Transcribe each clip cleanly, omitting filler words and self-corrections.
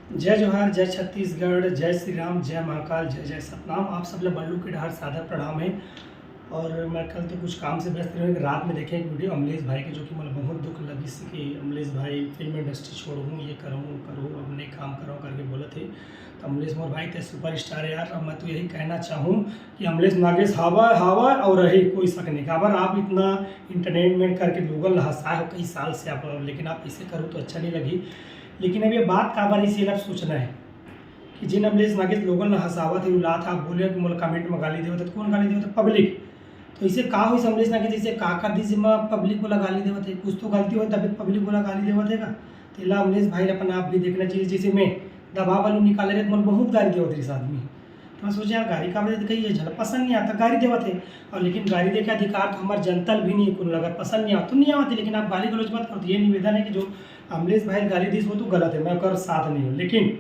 जय जोहार, जय छत्तीसगढ़, जय श्री राम, जय महाकाल, जय जय सतनाम। आप सब लोग बल्लू के ढार सादर प्रणाम है। और मैं कल तो कुछ काम से व्यस्त रहे, रात में देखे एक वीडियो अमलेश भाई के, जो कि मतलब बहुत दुख लगी सी कि अमलेश भाई फिल्म इंडस्ट्री छोड़ूँ, ये करूँ करूँ, अब नहीं काम करूँ करके बोले थे। तो अमलेश मोर भाई थे सुपर स्टार यार। अब मैं तो यही कहना चाहूँ कि अमलेश नागेश हवा हवा और रही कोई शक नहीं। खबर आप इतना इंटरटेनमेंट करके लोगल हंसाए हो कई साल से आप, लेकिन आप इसे करो तो अच्छा नहीं लगी। लेकिन अब ये बात का बार इसी लफ सोचना है कि जिन अमलेश नागेश लोगों ने हंसावत है उला था, आप बोले कि मोला कमेंट में गाली देवत, तो कौन गाली देवत? पब्लिक। तो इसे का हुई अमलेश नागेश इसे का कर दी जिम्मा पब्लिक बोला गाली देवत है, कुछ तो गलती हो तभी पब्लिक बोला गाली देवत है का। तो इला अमलेश भाई अपना आप भी देखना चाहिए। जैसे मैं दबा वालू निकाले रहे तो मैं बहुत गाली देवत रही आदमी। तो मैं सोचा यार गाड़ी का वजह कही झल पसंद नहीं आता गाड़ी देवत है। और लेकिन गाड़ी दे के अधिकार तो हमारे जनतल भी नहीं है, अगर पसंद नहीं आता तो नहीं आती, लेकिन आप गाली गलौज मत करो। तो ये निवेदन है कि जो अमलेश भाई गाली दी वो तो गलत है, मैं कर साथ नहीं हूँ। लेकिन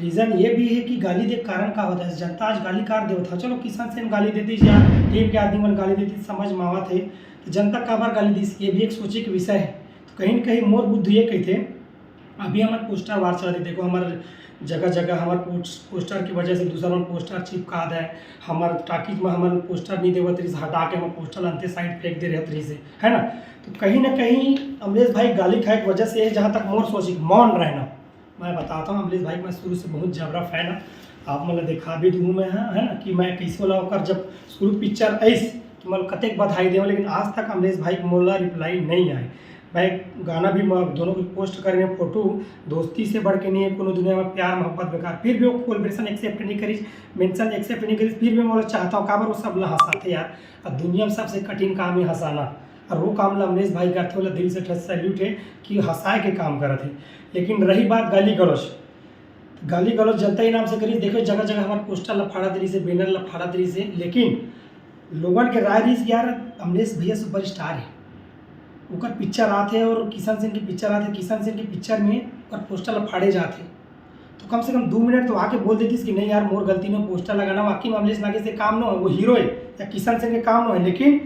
रीज़न ये भी है कि गाली दे कारण का होता है, जनता आज गाली कार दे था। चलो किसान सेन गाली देती या टीम के आदमी मन गाली देती समझ मावा थे, तो जनता का बार गाली दी, ये भी एक सोचे के विषय है। तो कहीं न कहीं मोर बुद्ध ये कहते अभी हमारे पोस्टर वार चला थे, देखो हमारे जगह जगह हमारे पोस्टर की वजह से दूसरा पोस्टर चिपका दे, हमारे टाकिज में हमारे पोस्टर नहीं देवत रही से हटा के हमारे पोस्टर अंते साइड फेंक दे रहे रही से, है ना। तो कहीं ना कहीं अमलेश भाई गाली खाए की वजह से, जहाँ तक मोर सोची मौन रहना। मैं बताता हूँ अमलेश भाई मैं शुरू से बहुत जबरा फैन है, आप मतलब देखा भी दूँ मैं, है ना, कि मैं कैसे वाला होकर जब शुरू पिक्चर ऐस तो मतलब कतेक बधाई देव, लेकिन आज तक अमलेश भाई मोला रिप्लाई नहीं आए। मैं गाना भी दोनों को पोस्ट करेंगे, फोटो दोस्ती से बढ़ के नहीं है कोनो दुनिया में, प्यार मोहब्बत बेकार, फिर भी वो कोलब्रेशन एक्सेप्ट नहीं करी, मेंशन एक्सेप्ट नहीं करी, फिर भी मैं चाहता हूँ काबर वो सब ला हंसाते यार। और दुनिया में सबसे कठिन काम है हंसाना, और वो काम ला अमलेश भाई करते बोला दिल से सैल्यूट है कि हंसाए के काम करते हैं। लेकिन रही बात गाली गलौज जनता ही नाम से करी, देखो जगह जगह हमारे पोस्टर लफाड़ा दरी से, बैनर लफाड़ा दरी से, लेकिन लोगन के राय रही यार अमलेश भैया सुपर स्टार है, उनका पिक्चर आते और किशन सिंह की पिक्चर आते, किशन सिंह की पिक्चर में और पोस्टर फाड़े जाते, तो कम से कम 2 मिनट तो आके बोल देती कि नहीं यार मोर गलती में पोस्टर लगाना, वाकई में अमलेश नागेश से काम न हो, वो हीरो है या किशन सिंह के काम न है। लेकिन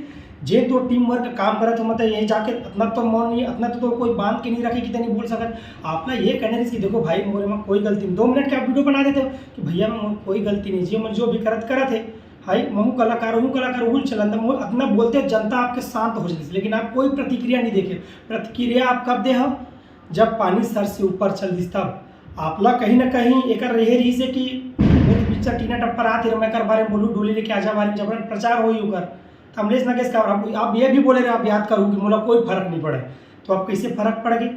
जे तो टीम वर्क काम करे तो मतलब ये जाके अपना तो मौन नहीं, अपना तो कोई बांध के नहीं रखे कि नहीं बोल सकत। आपने ये कहना है कि देखो भाई मोरे में कोई गलती नहीं, 2 मिनट के आप वीडियो बना देते हो कि भैया मैं कोई गलती नहीं, जी मैं जो भी करत है भाई महू कलाकार उल चलन वो अपना बोलते हो, जनता आपके शांत हो जाती, लेकिन आप कोई प्रतिक्रिया नहीं देखे। प्रतिक्रिया आप कब दे हो? जब पानी सर से ऊपर चल दी, तब आपला कहीं ना कहीं एक रहे रही से कि वो पिक्चर टीना टप्पर आते मैं कर बारे में बोलूँ डोली लेके आजा बारे में जबरन प्रचार हो ही होकर, तो अमलेश नागेश का आप ये भी बोले रहे, आप याद करो कि मोला कोई फर्क नहीं पड़े, तो आप कैसे फर्क पड़ गई?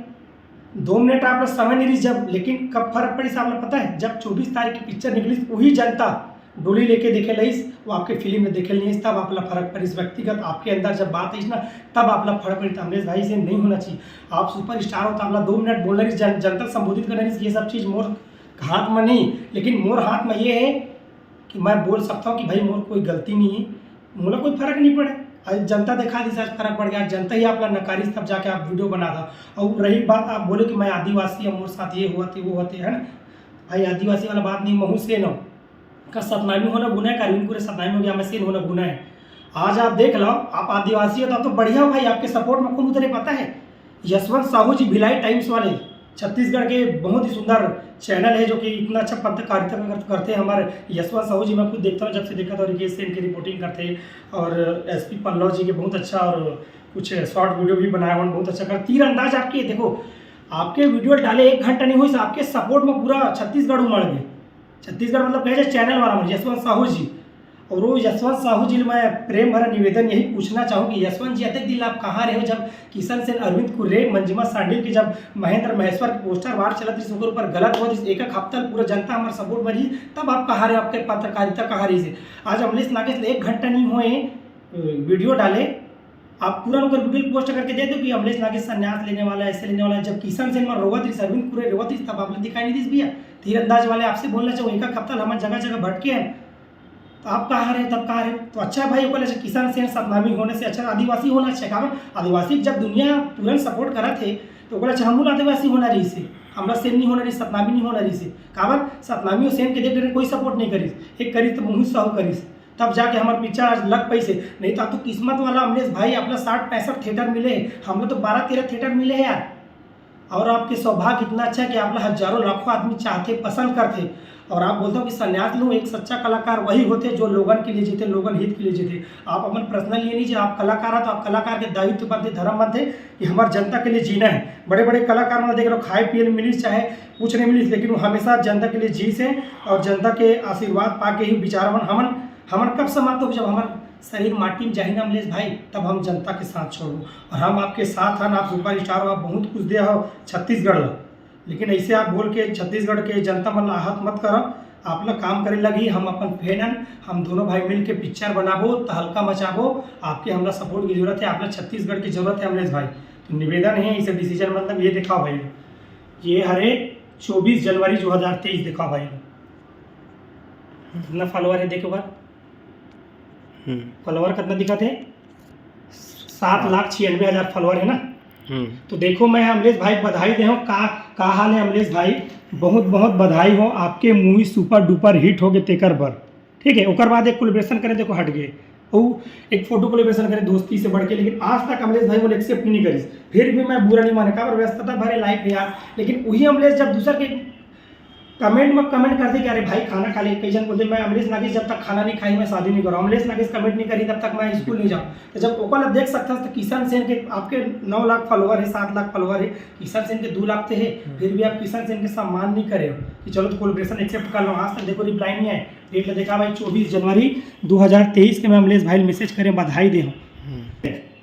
2 मिनट आप लोग समय नहीं रही जब, लेकिन कब फर्क पड़ी साहब पता है? जब 24 तारीख की पिक्चर निकली वही जनता डोली लेके देखे लईस, वो आपके फिल्म में देखे नहीं, तब आपला फर्क पड़ी, व्यक्तिगत आपके अंदर जब बात है ना तब आपला फर्क पड़ी। अमलेश भाई से नहीं होना चाहिए, आप सुपर स्टार हो तो आपला 2 मिनट बोल रही जनता संबोधित कर रही, ये सब चीज़ मोर हाथ में नहीं, लेकिन मोर हाथ में ये है कि मैं बोल सकता हूँ कि भाई मोर कोई गलती नहीं है, मोला कोई फर्क नहीं पड़े। आज जनता देखा दी आज फर्क पड़ गया, जनता ही आपला नकारी तब जाके आप वीडियो बना था। और रही बात आप बोले कि मैं आदिवासी मोर साथ ये हुआ थे वो होते है ना, भाई आदिवासी वाला बात नहीं, महू से न का सतनामी होना गुना है, कारवीन पूरे सतनामी हो गया, मैं सेन होना गुना है। आज आप देख लो, आप आदिवासी हो तो बढ़िया हो भाई, आपके सपोर्ट में कौन उतरे पता है? यशवंत साहू जी भिलाई टाइम्स वाले, छत्तीसगढ़ के बहुत ही सुंदर चैनल है जो कि इतना अच्छा पत्रकारिता करते हैं हमारे यशवंत साहू जी। मैं खुद देखता हूँ, जब से देखा था रिकेश सेन की रिपोर्टिंग करते हैं, और एसपी पल्लव जी के बहुत अच्छा, और कुछ शॉर्ट वीडियो भी बनाया हुआ बहुत अच्छा कर, तीरंदाज आपके देखो आपके वीडियो डाले 1 घंटा नहीं हुई, आपके सपोर्ट में पूरा छत्तीसगढ़ उमड़ गए। छत्तीसगढ़ मतलब कहे चैनल वाला मतलब यशवंत साहू जी, और वो यशवंत साहू जी मैं प्रेम भरा निवेदन यही पूछना चाहूँ कि यशवंत जी अतक दिल आप कहाँ रहे हो जब किशन सेन, अरविंद कुर्रे, मंजिमा सांडिल की जब महेंद्र महेश्वर के पोस्टर वार चलत रही ऊपर गलत हो एक हफ्ता पूरा जनता हमारे सपोर्ट में रही, तब आप कहाँ रहे, आपके पत्रकारिता कहाँ रही से? आज अमलेश नागेश 1 घंटा नहीं हुए वीडियो डाले, आप पूरा लोग वीडियो पोस्ट करके दे दो कि अमलेश नागेश संन्यास लेने वाला है, ऐसे लेने वाला है। जब किशन सेन में रोवत रही, अरविंद कुर्रे रोवत रही, तब आपने दिखाई नहीं दी भैया। तीरंदाज वाले आपसे बोलना चाहिए, एक हफ्ता हमारे जगह जगह भटके हैं, तो आप कहाँ रहे तब कहाँ रहे? तो अच्छा भाई बोले किसान सेन सतनामी होने से अच्छा आदिवासी होना चाहिए। कारण आदिवासी जब दुनिया तुरंत सपोर्ट करा थे तो बोला हम आदिवासी होना रही से, हमारा सेन नहीं होना रही, सतनामी नहीं होना रही से। कारण सतनामी और सेन के देख कोई सपोर्ट नहीं करी, एक करी तो मुँह साहू करी, तब जाके हमारे पिक्चर आज लग पैसे नहीं तो, तो किस्मत वाला अमलेश भाई अपना 60-65 थिएटर मिले, हम लोग तो 12-13 थिएटर मिले हैं यार। और आपके सौभाग्य इतना अच्छा है कि आप हजारों लाखों आदमी चाहते पसंद करते, और आप बोलते हो कि संन्यास लो, एक सच्चा कलाकार वही होते जो लोगन के लिए जीते, लोगन हित के लिए जीते। आप अपन पर्सनल ये लीजिए, आप कलाकार हैं तो आप कलाकार के दायित्व बनते, धर्म बनते कि हमारे जनता के लिए जीना है। बड़े बड़े कलाकार मतलब देख रहे हो खाए पिए मिली चाहे कुछ नहीं मिली, लेकिन वो हमेशा जनता के लिए जी से और जनता के आशीर्वाद पा के ही विचारवन हमन हमन कब समाप्त हो, जब हमारा शरीर माटी में जाही ना अमलेश भाई, तब हम जनता के साथ छोड़ो। और हम आपके साथ हैं, आप सुपर स्टार हो, आप बहुत कुछ दिया हो छत्तीसगढ़ ला, लेकिन ऐसे आप बोल के छत्तीसगढ़ के जनता मन आहत मत करो। आप लोग काम करे लगी, हम अपन फैन हन, हम दोनों भाई मिल के पिक्चर बनाबो, तहलका मचाबो। आपके हमरा सपोर्ट की जरूरत है, आप लोग छत्तीसगढ़ की जरूरत है अमलेश भाई। तो निवेदन है इसे डिसीजन मतलब ये दिखाओ भाई, ये हरे 24 जनवरी 2023 दिखाओ भाई, कितना फॉलोअर है देखो बार, फॉलोअर कितना दिखा थे 7,96,000 फॉलोअर है ना। तो देखो मैं अमलेश भाई बधाई दे हूँ, का हाल है अमलेश भाई, बहुत बहुत बधाई हो, आपके मूवी सुपर डुपर हिट हो गए तेकर पर, ठीक है। उसके बाद एक कोलैबोरेशन करें, देखो हट गए वो एक फोटो कोलैबोरेशन करें दोस्ती से बढ़ के, लेकिन आज तक अमलेश भाई वो एक्सेप्ट नहीं करी। फिर भी मैं बुरा नहीं माने का, व्यस्तता भरे लाइफ है यार, लेकिन वही अमलेश जब दूसरा के कमेंट में कमेंट कर दे कि अरे भाई खाना खा ले, कई जन बोलते मैं अमलेश नागेश जब तक खाना नहीं खाई मैं शादी नहीं करूँ, अमलेश नागेश कमेंट नहीं करी तब तक मैं स्कूल नहीं जाऊँ। तो जब ओकला देख सकता तो किशन सेन के आपके 9 लाख फॉलोअर है, 7 लाख फॉलोअर है, किशन सेन के 2 लाख थे है, फिर भी आप किशन सेन के सम्मान नहीं करे हो कि चलो तो कोलैबोरेशन एक्सेप्ट कर लो। आज तक देखो रिप्लाई नहीं आए, डेट देखा भाई 24 जनवरी 2023 के मैं अमलेश भाई मैसेज करें बधाई दे हूँ,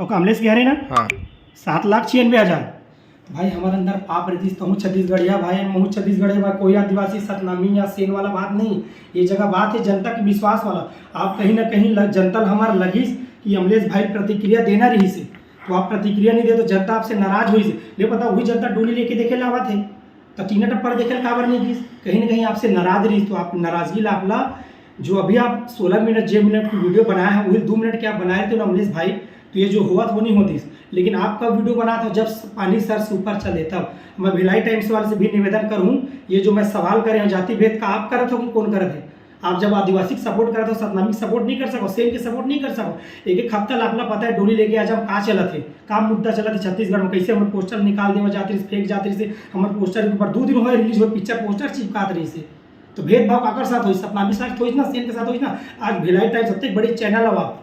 और अमलेश कह रहे ना 7,96,000। तो भाई हमारे अंदर पाप रहती तो हूँ छत्तीसगढ़िया भाई, मैं छत्तीसगढ़िया भाई, कोई आदिवासी सतनामी या सेन वाला बात नहीं, ये जगह बात है जनता के विश्वास वाला। आप कहीं ना कहीं जनता हमारा लगिस कि अमलेश भाई प्रतिक्रिया देना रही से, तो आप प्रतिक्रिया नहीं दे तो जनता आपसे नाराज हुई से, ले पता वही जनता डोली लेके देखे लावा थे तो 3 टप्पर देखे काबर नहीं गई, कहीं ना कहीं आपसे नाराज रही। तो आप नाराजगी लापला जो अभी आप 16 मिनट 6 मिनट की वीडियो बनाए हैं वही 2 मिनट के आप बनाए थे ना अमलेश भाई, तो ये जो हुआ था वो नहीं होती। लेकिन आपका वीडियो बना था जब पानी सर से ऊपर चले, तब मैं भिलाई टाइम्स वाले से भी निवेदन करूं, ये जो मैं सवाल करे हैं जाति भेद का आप करत हो कि कौन करत है? आप जब आदिवासी सपोर्ट करते हो सतनामी सपोर्ट नहीं कर सको, सेम के सपोर्ट नहीं कर सको। एक हफ्ता आपला पता है डोली लेके आज हम कहाँ चला थे, काम मुद्दा चला थे छत्तीसगढ़ में, कैसे हमारे पोस्टर निकाल देवा जाती फेंक जाती से, हमारे पोस्टर के ऊपर 2 दिन हुए रिलीज हुए पिक्चर पोस्टर चिपका रही से। तो भेदभाव काकर साथ हुई, सतनामी साथ हुई ना, सेम के साथ हुई ना। आज भिलाई टाइम्स सबसे बड़ी चैनल अब आप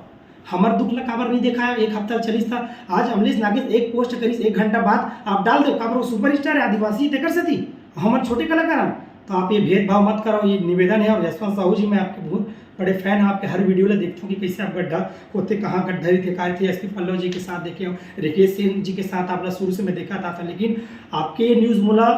हमार दुख ला काबर नहीं देखा है, एक हफ्ता चलीस था, आज अमलेश नागेश एक पोस्ट करीस 1 घंटा बाद आप डाल दो काबर वो सुपरस्टार है आदिवासी देकर से थी हमारे छोटे कलाकार। तो आप ये भेदभाव मत करो, ये निवेदन है। और यशवंत साहू जी मैं आपके बहुत बड़े फैन हैं, आपके हर वीडियो में देखता हूँ कि कैसे आप गड्ढा होते, कहाँ गड्ढरी थे, काय थे। एसपी पल्लव जी के साथ देखे हो, रिकेश सिंह जी के साथ आप शुरू से मैं देखा था, लेकिन आपके ये न्यूज़ मुला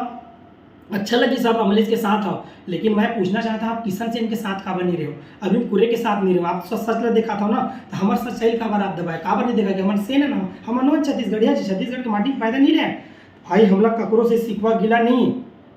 अच्छा लगी सब अमलेश के साथ हो। लेकिन मैं पूछना चाहता हूँ आप किशन सेन के साथ काबर नहीं रहे हो, अरविंद कुरे के साथ नहीं रहे हो। आप सच देखा था ना, तो हमारे सच्चाई काबर आप दबाए, काबर नहीं देखा कि हमारे सेन है ना, हमारे नौ छत्तीसगढ़िया छत्तीसगढ़ के माटी फायदा नहीं रहे भाई। हम लोग ककरों से सिकवा गिला नहीं,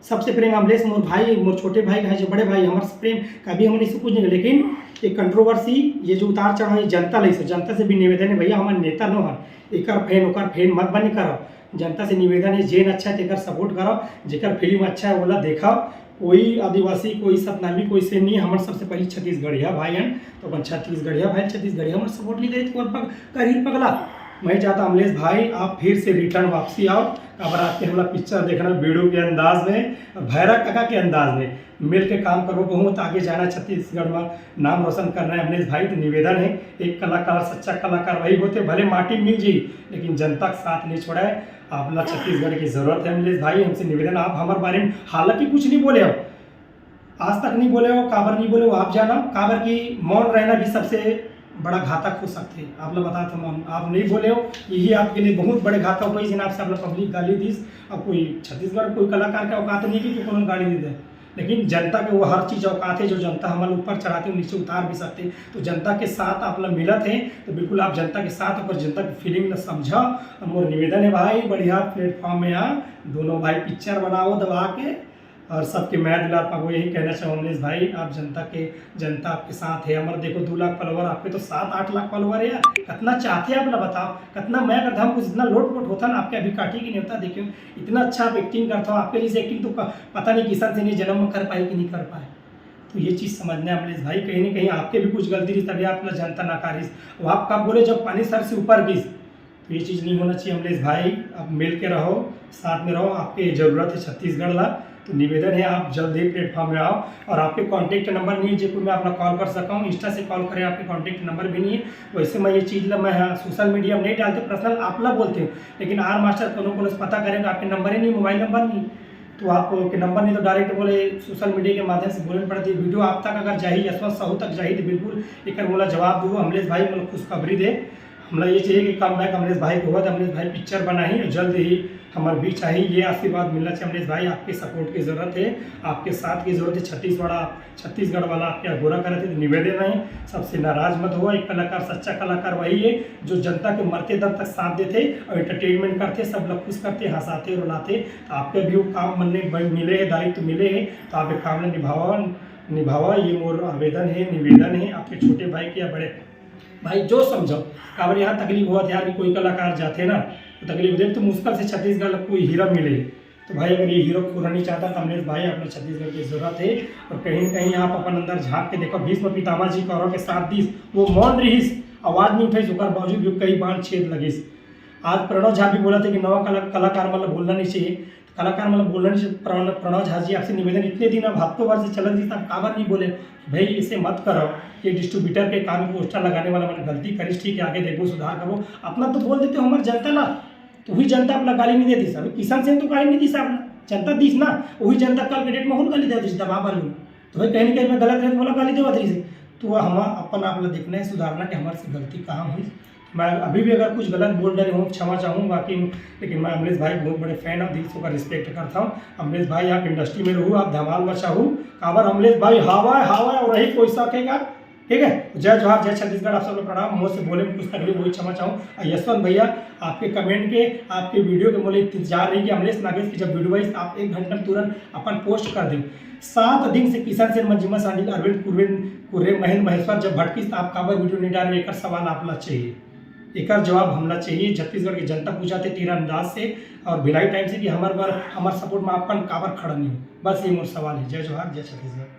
सबसे प्रेम अमलेश मोर भाई, मोर छोटे भाई का है, जो बड़े भाई हमारे प्रेम कभी हमने इससे कुछ नहीं। लेकिन ये कंट्रोवर्सी, ये जो उतार चढ़ाव जनता ले, जनता से भी निवेदन है भैया हमारे नेता न हो एक फैन ओकर फैन मत बनी करो। जनता से निवेदन है जेन अच्छा है तेकर सपोर्ट करो, जेकर फिल्म अच्छा है बोला देखा। कोई आदिवासी कोई सतनामी कोई से नहीं, हमारे सबसे पहले छत्तीसगढ़िया भाई हैं, तो अपन छत्तीसगढ़िया भाई छत्तीसगढ़िया हमारे सपोर्ट नहीं करी तो करी पगला। मैं चाहता अमलेश भाई आप फिर से रिटर्न वापसी आओ, अब आपके हमारा पिक्चर देखना वीडियो के अंदाज में, भैरव काका के अंदाज में मिल के काम करो, बहुत आगे जाना छत्तीसगढ़ में, नाम रोशन करना है अमलेश भाई। तो निवेदन है एक कलाकार सच्चा कलाकार वही होते, भले माटी मिल जी लेकिन जनता का साथ नहीं छोड़ा है। आप लोग छत्तीसगढ़ की जरूरत है अमलेश भाई, हमसे निवेदन आप हमारे बारे में हालांकि कुछ नहीं बोले हो, आज तक नहीं बोले हो, काबर नहीं बोले हो आप जाना, काबर की मौन रहना भी सबसे बड़ा घातक हो सकते हैं। आप लोग बता था मौन आप नहीं बोले हो, यही आपके लिए बहुत बड़े घातक हो। कई आपसे आप लोग पब्लिक गाली दी, अब कोई छत्तीसगढ़ कोई कलाकार का औकात नहीं की कि कौन गाली दे दे, लेकिन जनता के वो हर चीज़ औकात है जो जनता हमारे ऊपर चढ़ाते हैं नीचे उतार भी सकते हैं। तो जनता के साथ आप लोग मिलत हैं तो बिल्कुल आप जनता के साथ होकर जनता की फीलिंग न समझा। और मोर निवेदन है भाई बढ़िया प्लेटफॉर्म में आ दोनों भाई पिक्चर बनाओ दबा के, और सबके मैं दुलार पाबो यही कहना चाहूँ अमलेश भाई, आप जनता आपके साथ है। हमारे देखो 2 लाख फॉलोवर, आपके तो 7-8 लाख फॉलोवर है यार, कितना चाहते हैं आप लोग बताओ, कितना मैं अगर हम कुछ इतना लोट पोट होता ना आपके अभी काटी की नहीं होता। देखियो इतना अच्छा आप एक्टिंग करता हो, आपके लिए एक्टिंग तो पता नहीं किसान से नहीं जन्म में कर पाए कि नहीं कर पाए। तो ये चीज़ समझना है अमलेश भाई, कहीं ना कहीं आपके भी कुछ गलती रही तभी आप लोग जनता नाकारिस। अब आप कब बोले जब पानी सर से ऊपर गिस, तो ये चीज़ नहीं होना चाहिए अमलेश भाई। अब मिल के रहो, साथ में रहो। आपके ज़रूरत है छत्तीसगढ़ ला, तो निवेदन है आप जल्द ही प्लेटफॉर्म में आओ। और आपके कॉन्टैक्ट नंबर नहीं है जो मैं अपना कॉल कर सका हूँ, इंस्टा से कॉल करें, आपके कॉन्टैक्ट नंबर भी नहीं है। वैसे मैं ये चीज़ मैं सोशल मीडिया में नहीं डालते, पर्सनल आप ला बोलते हो, लेकिन आर मास्टर को पता करेंगे आपके नंबर ही नहीं, मोबाइल नंबर नहीं, तो आपके नंबर नहीं, तो डायरेक्ट बोले सोशल मीडिया के माध्यम से बोलने पड़ती है। वीडियो आप तक अगर चाहिए, यशवंत साहू तक चाहिए, तो बिल्कुल एक बोला जवाब दो। अमलेश भाई मतलब खुशखबरी दे, हमरा ये चाहिए कि कम बैक अमलेश भाई को हुआ, तो अमलेश भाई पिक्चर बनाई और जल्द ही हमारे बीच आई। ये आशीर्वाद मिलना चाहिए अमलेश भाई, आपके सपोर्ट की ज़रूरत है, आपके साथ की ज़रूरत है। छत्तीसगढ़ वाला आपके अगोरा करे थे, तो निवेदन है सबसे नाराज मत हुआ। एक कलाकार, सच्चा कलाकार वही है जो जनता के मरते दम तक साथ देते और एंटरटेनमेंट करते, सब लोग खुश करते, हंसाते रुलाते। तो आपके भी वो काम मनने मिले है, दायित्व मिले हैं, तो आप एक काम निभावा। ये मोर आवेदन है, निवेदन है आपके छोटे भाई के या बड़े भाई जो समझो। काबर यहाँ तकलीफ हुआ यार कि कोई कलाकार जाते ना तो तकलीफ दे, तो मुश्किल से छत्तीसगढ़ कोई हीरा मिले। तो भाई अगर ये हीरो पूरा नहीं चाहता तो अमलेश भाई अपने छत्तीसगढ़ की जरूरत है। और कहीं न कहीं आप अपन अंदर झाँक के देखो, भीष्म पितामह जी कौरव के साथ दिस वो मौन रहीस, आवाज़ नहीं उठाई, ओकर बावजूद भी कई बार छेद लगिस। आज प्रणव झा भी बोला था कि नवा कलाकार मतलब बोलना नहीं चाहिए, कलाकार मतलब बोलना नहीं चाहिए। प्रणव झा जी आपसे निवेदन, इतने दिन अब हफ्तों भर से चल रही था, काबर नहीं बोले भाई इसे मत करो, ये डिस्ट्रीब्यूटर के काम पोस्टर लगाने वाला मैंने गलती करी, ठीक है आगे देखो सुधार करो। अपना तो बोल देते हो हमारे जनता ना, तो वही जनता अपना गाली नहीं देती सब, किसान से तो गाली नहीं दी साहब, जनता दीस ना, वही जनता कल के डेट में और गाली दे दबा बन लूँ। तो भाई कहीं ना कहीं मैं गलत है बोला गाली देवा से, तो हम अपन आप देखना है सुधारना कि हमारे से गलती कहाँ हुई। मैं अभी भी अगर कुछ गलत बोल रहे हूँ क्षमा चाहूँ, बाकी लेकिन मैं अमलेश भाई बहुत बड़े फैन और दिल से का रिस्पेक्ट करता हूँ। अमलेश भाई आप इंडस्ट्री में रहूँ, आप धमाल मचाहूँ, काबर अमलेश भाई हवा है और रही कोई सकेगा, ठीक है। जय जोहार, जय छत्तीसगढ़, आप सब लोग प्रणाम। मुँह से बोले में कुछ तकलीफ वही क्षमा चाहूँ। यशवंत भैया आपके कमेंट के, आपके वीडियो के मोले इंतजार रही कि अमलेश नागेश की जब वीडियो आई आप 1 घंटे में तुरंत अपन पोस्ट कर दें। 7 दिन से किसान सेन मंजिमा सांडिल अरविंद कुर्रे महेंद्र महेश्वर जब भटकी आप काबर वीडियो नहीं डाल रहे, एक सवाल आपला चाहिए, एक जवाब हमला चाहिए। छत्तीसगढ़ की जनता पूछाते तीरंदाज से और भिलाई टाइम से कि हमारे सपोर्ट में आपका काबर खड़ा नहीं, बस ये मोर सवाल है। जय जोहार, जय छत्तीसगढ़।